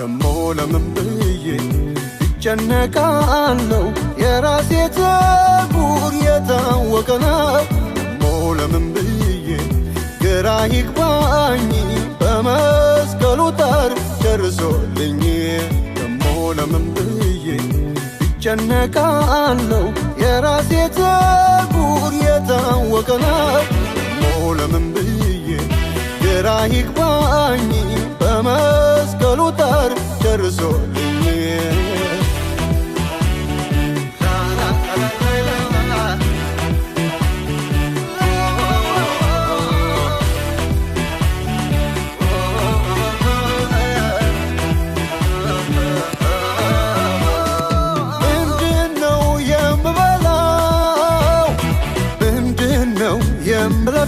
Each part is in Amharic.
ደሞ ለምን ብዬ እጨነቃለሁ የራሴ ፀጉር የታወቀ ነው ደሞ ለምን ብዬ ግራ ይግባኝ በመስቀሉ ጣር ደርሶልኝ ደሞ ለምን ብዬ እጨነቃለሁ የራሴ ፀጉር የታወቀ ነው ደሞ ለምን ብዬ ግራ ይግባኝ በመስቀሉ ጣር ደርሶልኝ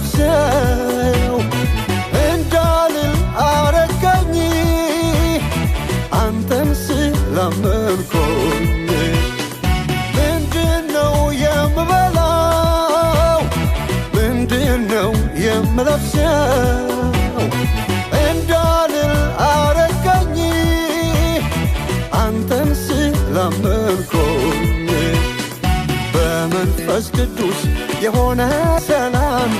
የምለብሰው እንዳልል አረጋኝ አንተን ስላመንኩኝ ምንድነው የምበላው ምንድነው የምለብሰው እንዳልል አረጋኝ አንተን ስላመንኩኝ በመንፈስ ቅዱስ የሆነ ሰላም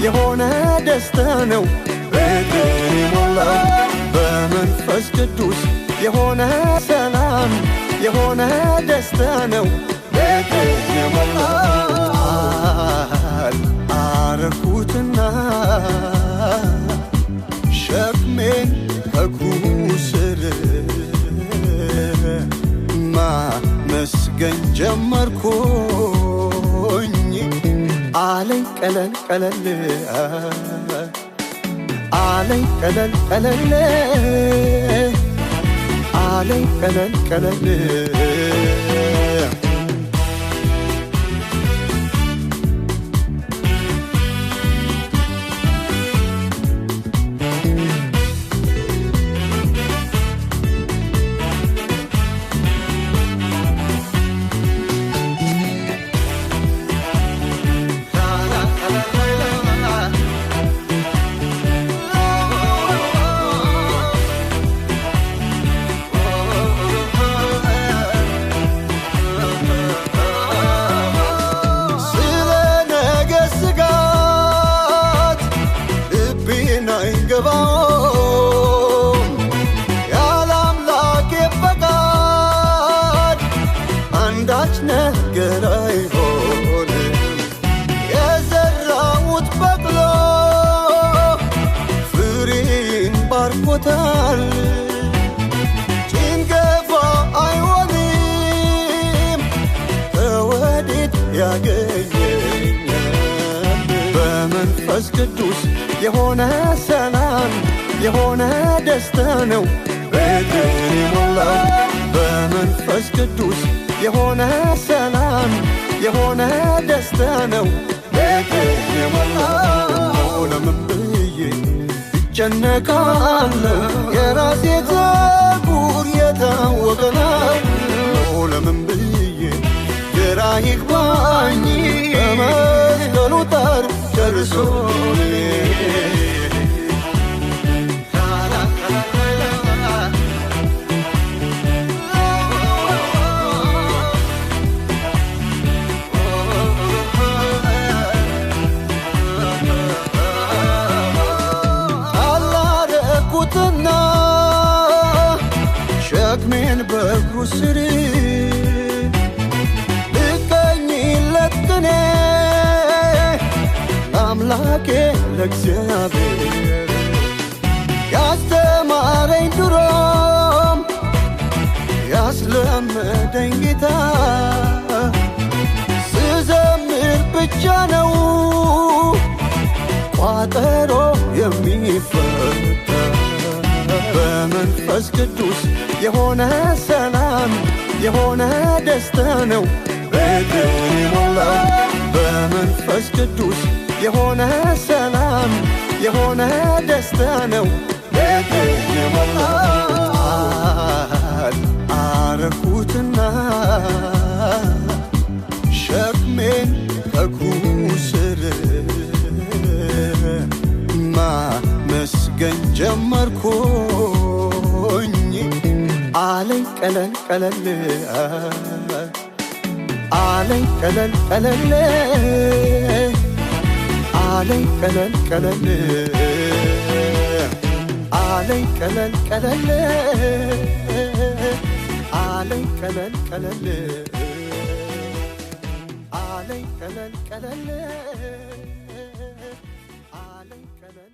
የሆነ ደስታ ነው ቤቴን የሞላው በመንፈስ ቅዱስ የሆነ ሰላም የሆነ ደስታ ነው ቤቴን የሞላው አረኩትና ሸክሜን ከእግሩ ስር ማመስገን ጀመርኩኝ አለኝ ቀለል ቀለል አለኝ ቀለል ቀለል አለኝ ቀለል ቀለል ያለአምላኬ ፈቃድ አንዳች ነገር አይሆንም የዘራሁት በቅሎ ፍሬን ባርኮታል ጭንገፋ አይሆንም ከወዴት ያገኘኛል በመንፈስ ቅዱስ የሆነ ሰላም የሆነ ደስታ ነው ቤቴን የሞላው በመንፈስ ቅዱስ የሆነ ሰላም የሆነ ደስታ ነው ቤቴን የሞላው ለምን ብዬ እጨነቃለሁ የራሴ ፀጉር የታወቀ ነው ለምን ብዬ ግራ ይግባኝ በመስቀሉ ጣር ደርሶልኝ አላረኩትና ሸክሜን በእግሩ ስር ልቀኝለት ቅኔ ለአምላኬ ለእግዚአብሔር ያስተማረኝ ድሮም ያስለመደኝ ጌታ ስዘምር ብቻ ነው ቋጠሮ የሚፈታ በመንፈስ ቅዱስ የሆነ ሰላም የሆነ ደስታ ነው ቤቴን የሞላው በመንፈስ ቅዱስ የሆነ ሰላም የሆነ ደስታ ነው ቤቴን የሞላው አረኩትና ሸክሜን ከእግሩ ስር ማመስገን ጀመርኩኝ አለኝ ቀለል ቀለል አለኝ ቀለል ቀለል አለኝ ቀለል ቀለል አለኝ ቀለል ቀለል አለኝ ቀለል ቀለል አለኝ ቀለል ቀለል አለኝ ቀለል